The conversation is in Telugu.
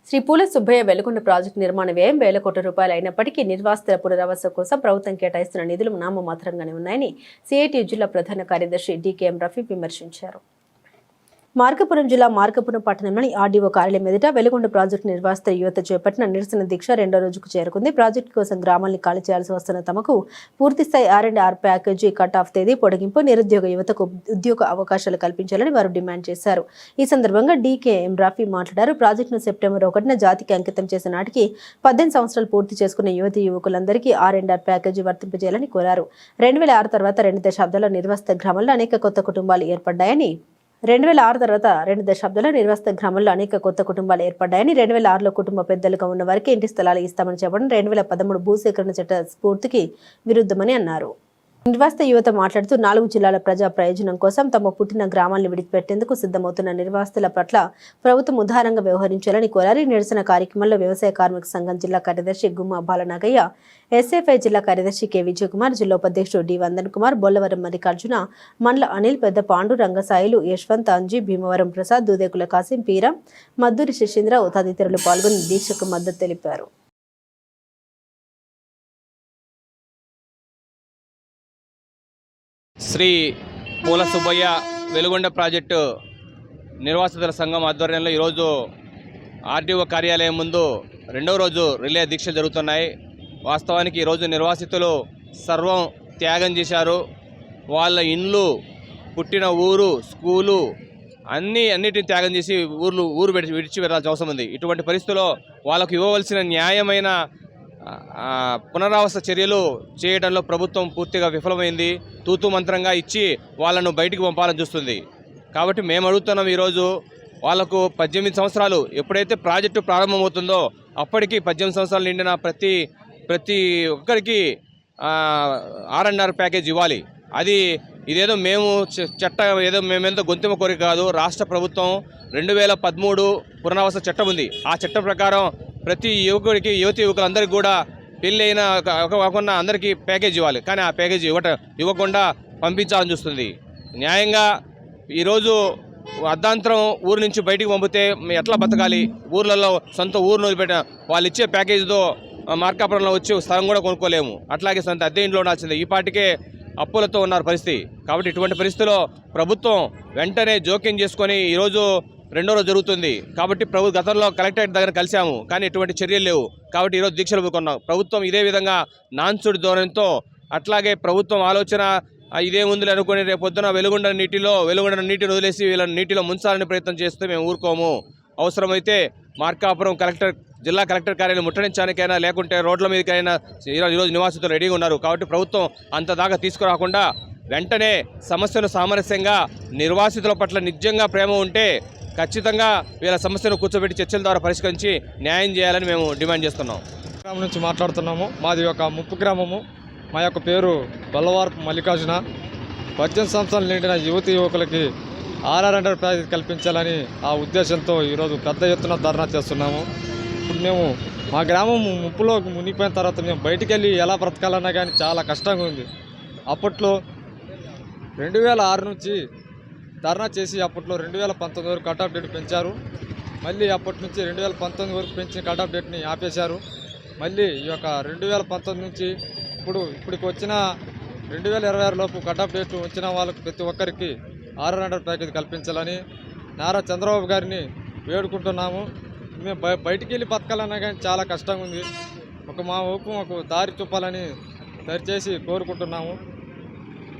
శ్రీ పూల సుబ్బయ్య వెలుగొండ ప్రాజెక్టు నిర్మాణ వ్యయం వేల కోట్ల రూపాయలు అయినప్పటికీ నిర్వాసితుల పునరావాసం కోసం ప్రభుత్వం కేటాయిస్తున్న నిధులు నామమాత్రంగానే ఉన్నాయని సిఐటి జిల్లా ప్రధాన కార్యదర్శి డికేఎం రఫీ విమర్శించారు. మార్కాపురం జిల్లా మార్కాపురం పట్టణంలోని ఆర్డీఓ కార్యాలయం ఎదుట వెలుగొండ ప్రాజెక్టు నిర్వాసిత యువత చేపట్టిన నిరసన దీక్ష రెండో రోజుకు చేరుకుంది. ప్రాజెక్టు కోసం గ్రామాల్ని ఖాళీ చేయాల్సి వస్తున్న తమకు పూర్తిస్థాయి R&R ప్యాకేజీ కట్ ఆఫ్ తేదీ పొడిగింపు, నిరుద్యోగ యువతకు ఉద్యోగ అవకాశాలు కల్పించాలని వారు డిమాండ్ చేశారు. ఈ సందర్భంగా డికేఎం రఫీ మాట్లాడారు. ప్రాజెక్టును సెప్టెంబర్ 1న జాతికి అంకితం చేసిన నాటికి 18 సంవత్సరాలు పూర్తి చేసుకున్న యువతీ యువకులందరికీ R&R ప్యాకేజీ వర్తింపజేయాలని కోరారు. 2006 తర్వాత 2 దశాబ్దాల నిర్వాసిత గ్రామాల్లో అనేక కొత్త కుటుంబాలు ఏర్పడ్డాయని 2006లో కుటుంబ పెద్దలుగా ఉన్న వారికి ఇంటి స్థలాలు ఇస్తామని చెప్పడం 2013 భూసేకరణ చట్ట స్ఫూర్తికి విరుద్ధమని అన్నారు. నిర్వాసిత యువత మాట్లాడుతూ 4 జిల్లాల ప్రజా ప్రయోజనం కోసం తమ పుట్టిన గ్రామాలను విడిచిపెట్టేందుకు సిద్ధమవుతున్న నిర్వాసితుల పట్ల ప్రభుత్వం ఉదారంగా వ్యవహరించాలని కోరారు. నిరసన కార్యక్రమంలో వ్యవసాయ కార్మిక సంఘం జిల్లా కార్యదర్శి గుమ్మా బాలనాగయ్య, ఎస్ఎఫ్ఐ జిల్లా కార్యదర్శి కె విజయ్ కుమార్, జిల్లా ఉపాధ్యక్షుడు డి వందన్ కుమార్, బొల్లవరం మల్లికార్జున, మండ్ల అనిల్, పెద్ద పాండు, రంగసాయిలు, యశ్వంత్, అంజీ, భీమవరం ప్రసాద్, దూదేకుల కాసిం, పీరా, మద్దూరి శశీంద్ర తదితరులు పాల్గొని దీక్షకు మద్దతు తెలిపారు. శ్రీ పూల సుబ్బయ్య వెలుగొండ ప్రాజెక్టు నిర్వాసితుల సంఘం ఆధ్వర్యంలో ఈరోజు ఆర్డీఓ కార్యాలయం ముందు రెండవ రోజు రిలే దీక్ష జరుగుతున్నాయి. వాస్తవానికి ఈరోజు నిర్వాసితులు సర్వం త్యాగం చేశారు. వాళ్ళ ఇండ్లు, పుట్టిన ఊరు, స్కూలు అన్నిటిని త్యాగం చేసి ఊరు విడిచి వెళ్ళాల్సిన అవసరం ఉంది. ఇటువంటి పరిస్థితుల్లో వాళ్ళకు ఇవ్వవలసిన న్యాయమైన పునరావాస చర్యలు చేయడంలో ప్రభుత్వం పూర్తిగా విఫలమైంది. తూతూ మంత్రంగా ఇచ్చి వాళ్ళను బయటికి పంపాలని చూస్తుంది. కాబట్టి మేము అడుగుతున్నాం, ఈరోజు వాళ్లకు 18 సంవత్సరాలు ఎప్పుడైతే ప్రాజెక్టు ప్రారంభమవుతుందో అప్పటికి 18 సంవత్సరాలు నిండిన ప్రతి ఒక్కరికి R&R ప్యాకేజ్ ఇవ్వాలి. ఇదేదో మేము మేమేదో గొంతుమ కోరిక కాదు. రాష్ట్ర ప్రభుత్వం 2013 పునరావాస చట్టం ఉంది. ఆ చట్టం ప్రకారం ప్రతి యువకుడికి, యువకులందరికీ కూడా పెళ్ళి అయిన కాకుండా అందరికీ ప్యాకేజ్ ఇవ్వాలి. కానీ ఆ ప్యాకేజ్ ఇవ్వకుండా పంపించాలని చూస్తుంది. న్యాయంగా ఈరోజు అర్ధాంతరం ఊరు నుంచి బయటికి పంపితే ఎట్లా బతకాలి? ఊర్లలో సొంత ఊరును వదిలిపెట్టిన వాళ్ళు ఇచ్చే ప్యాకేజీతో మార్కాపురంలో వచ్చి స్థలం కూడా కొనుక్కోలేము. అట్లాగే సొంత అద్దె ఇంట్లో ఉండాల్సిందే. ఈ పాటికే అప్పులతో ఉన్నారు పరిస్థితి. కాబట్టి ఇటువంటి పరిస్థితిలో ప్రభుత్వం వెంటనే జోక్యం చేసుకొని ఈరోజు రెండో రోజు జరుగుతుంది. కాబట్టి గతంలో కలెక్టరేట్ దగ్గర కలిసాము, కానీ ఎటువంటి చర్యలు లేవు. కాబట్టి ఈరోజు దీక్షలు పూనుకున్నాం. ప్రభుత్వం ఇదే విధంగా నాన్సుడి ధోరణితో, అట్లాగే ప్రభుత్వం ఆలోచన ఇదే ముందులు అనుకుని రేపొద్దున వెలుగొండ నీటిని వదిలేసి వీళ్ళని నీటిలో ముంచాలని ప్రయత్నం చేస్తే మేము ఊరుకోము. అవసరమైతే మార్కాపురం జిల్లా కలెక్టర్ కార్యాలయం ముట్టడించడానికైనా, లేకుంటే రోడ్ల మీదకైనా ఈరోజు నివాసితులు రెడీగా ఉన్నారు. కాబట్టి ప్రభుత్వం అంత దాకా తీసుకురాకుండా వెంటనే సమస్యను సామరస్యంగా, నిర్వాసితుల పట్ల నిజంగా ప్రేమ ఉంటే ఖచ్చితంగా వీళ్ళ సమస్యను కూర్చోబెట్టి చర్చల ద్వారా పరిష్కరించి న్యాయం చేయాలని మేము డిమాండ్ చేస్తున్నాం. గ్రామం నుంచి మాట్లాడుతున్నాము. మాది ఒక ముప్పు గ్రామము. మా యొక్క పేరు బొల్లవరపు మల్లికార్జున. 18 సంవత్సరాలు నిండిన యువతి యువకులకి R&R ప్యాకేజ్ కల్పించాలని ఆ ఉద్దేశంతో ఈరోజు పెద్ద ఎత్తున ధర్నా చేస్తున్నాము. ఇప్పుడు మేము మా గ్రామం ముప్పులో మునిగిపోయిన తర్వాత మేము బయటికి వెళ్ళి ఎలా బ్రతకాలన్నా కానీ చాలా కష్టంగా ఉంది. అప్పట్లో 2006 నుంచి ధర్నా చేసి అప్పట్లో 2019 వరకు కట్ ఆఫ్ డేట్ పెంచారు. మళ్ళీ అప్పటి నుంచి 2019 వరకు పెంచిన కట్ ఆఫ్ డేట్ని ఆపేశారు. మళ్ళీ ఈ యొక్క 2019 నుంచి ఇప్పటికి వచ్చిన 2026 లోపు కట్ ఆఫ్ డేట్ వచ్చిన వాళ్ళకు ప్రతి ఒక్కరికి R&R ప్యాకేజ్ కల్పించాలని నారా చంద్రబాబు గారిని వేడుకుంటున్నాము. మేము బయటికి వెళ్ళి బతకాలన్నా కానీ చాలా కష్టంగా ఉంది. మా ఊపు మాకు దారి చూపాలని దయచేసి కోరుకుంటున్నాము.